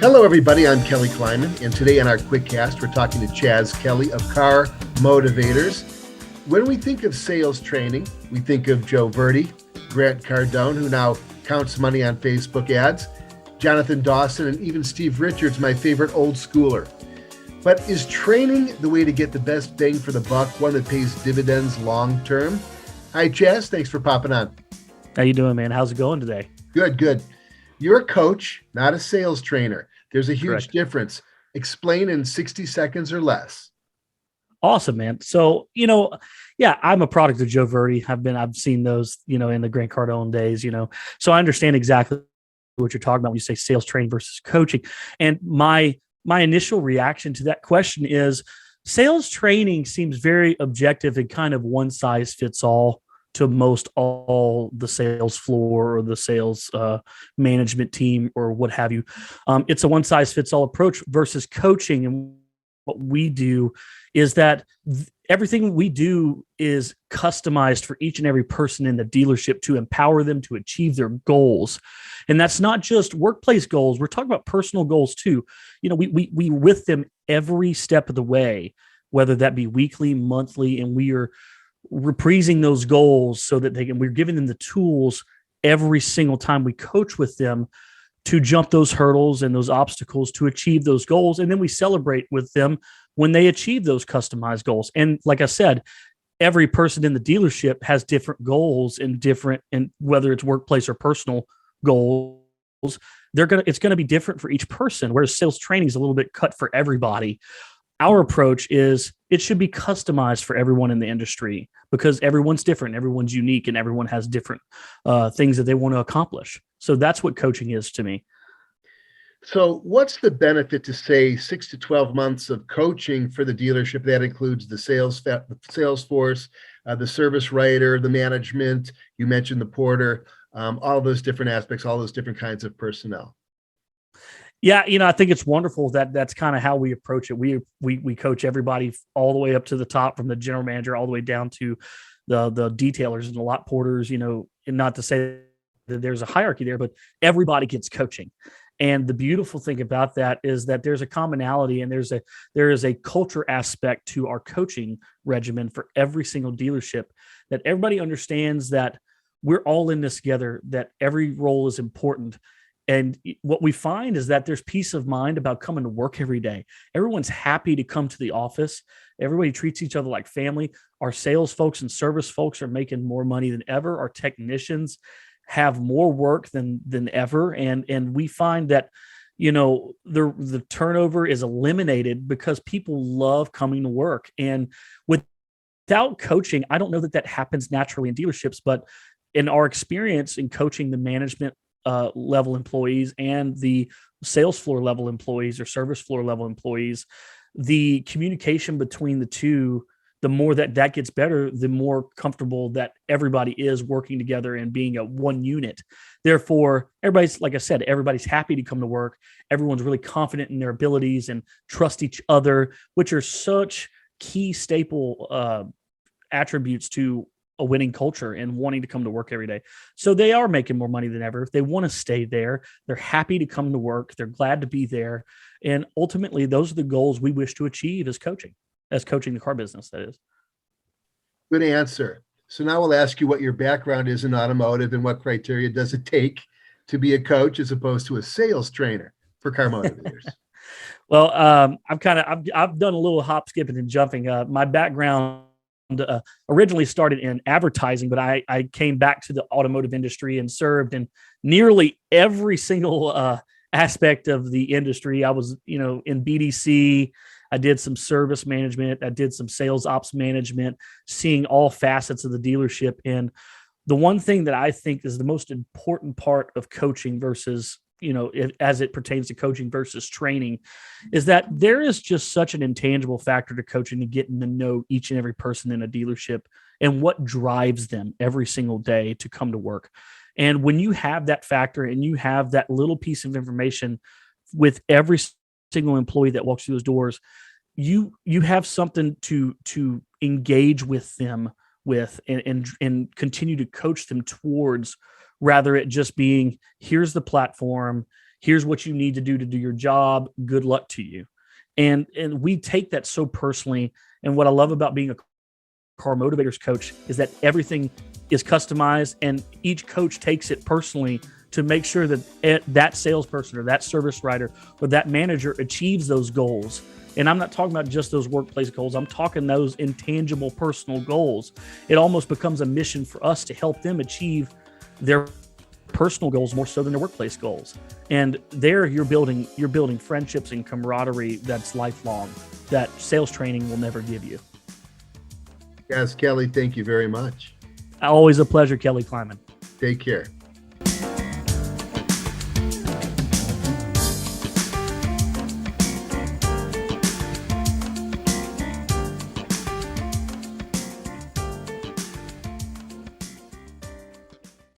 Hello, everybody. I'm Kelly Kleiman, and today on our Quickcast, we're talking to Chaz Kelly of Car Motivators. When we think of sales training, we think of Joe Verdi, Grant Cardone, who now counts money on Facebook ads, Jonathan Dawson, and even Steve Richards, my favorite old schooler. But is training the way to get the best bang for the buck, one that pays dividends long term? Hi, Chaz. Thanks for popping on. How you doing, man? How's it going today? Good, good. You're a coach, not a sales trainer. There's a huge Correct. difference. Explain in 60 seconds or less. Awesome, man. So, I'm a product of Joe Verdi. I've seen those, in the Grant Cardone days, so I understand exactly what you're talking about when you say sales training versus coaching. And my initial reaction to that question is sales training seems very objective and kind of one size fits all to most all the sales floor or the sales management team or what have you. It's a one size fits all approach versus coaching. And what we do is that everything we do is customized for each and every person in the dealership to empower them to achieve their goals. And that's not just workplace goals. We're talking about personal goals too. We with them every step of the way, whether that be weekly, monthly, and we are reprising those goals so that we're giving them the tools every single time we coach with them to jump those hurdles and those obstacles to achieve those goals. And then we celebrate with them when they achieve those customized goals. And like I said, every person in the dealership has different goals and whether it's workplace or personal goals, it's going to be different for each person. Whereas sales training is a little bit cut for everybody. Our approach is it should be customized for everyone in the industry because everyone's different, everyone's unique, and everyone has different things that they want to accomplish. So that's what coaching is to me. So what's the benefit to say 6 to 12 months of coaching for the dealership? That includes the sales force, the service writer, the management. You mentioned the porter, all those different aspects, all those different kinds of personnel. Yeah, I think it's wonderful that's kind of how we approach it. We coach everybody all the way up to the top, from the general manager all the way down to the detailers and the lot porters, and not to say that there's a hierarchy there, but everybody gets coaching. And the beautiful thing about that is that there's a commonality and there is a culture aspect to our coaching regimen for every single dealership, that everybody understands that we're all in this together, that every role is important. And what we find is that there's peace of mind about coming to work every day. Everyone's happy to come to the office. Everybody treats each other like family. Our sales folks and service folks are making more money than ever. Our technicians have more work than ever. And we find that, the turnover is eliminated because people love coming to work. And without coaching, I don't know that happens naturally in dealerships, but in our experience in coaching the management level employees and the sales floor level employees or service floor level employees, the communication between the two, the more that gets better, the more comfortable that everybody is working together and being a one unit. Therefore, everybody's, like I said, everybody's happy to come to work. Everyone's really confident in their abilities and trust each other, which are such key staple attributes to a winning culture and wanting to come to work every day. So they are making more money than ever. They want to stay there. They're happy to come to work. They're glad to be there. And ultimately, those are the goals we wish to achieve as coaching the car business, that is. Good answer. So now we'll ask you what your background is in automotive and what criteria does it take to be a coach as opposed to a sales trainer for Car Motivators. Well, I've done a little hop, skipping, and jumping. My background originally started in advertising, but I came back to the automotive industry and served in nearly every single aspect of the industry. I was, in BDC. I did some service management. I did some sales ops management, seeing all facets of the dealership. And the one thing that I think is the most important part of coaching versus, as it pertains to coaching versus training, is that there is just such an intangible factor to coaching, to getting to know each and every person in a dealership and what drives them every single day to come to work. And when you have that factor and you have that little piece of information with every single employee that walks through those doors, you have something to engage with them with and continue to coach them towards, rather it just being, here's the platform, Here's what you need to do your job. Good luck to you. And we take that so personally. And what I love about being a Car Motivators coach is that everything is customized, and each coach takes it personally to make sure that that salesperson or that service writer or that manager achieves those goals. And I'm not talking about just those workplace goals. I'm talking those intangible personal goals. It almost becomes a mission for us to help them achieve their personal goals more so than their workplace goals. And there you're building friendships and camaraderie that's lifelong, that sales training will never give you. Yes, Kelly, thank you very much. Always a pleasure, Kelly Kleiman. Take care.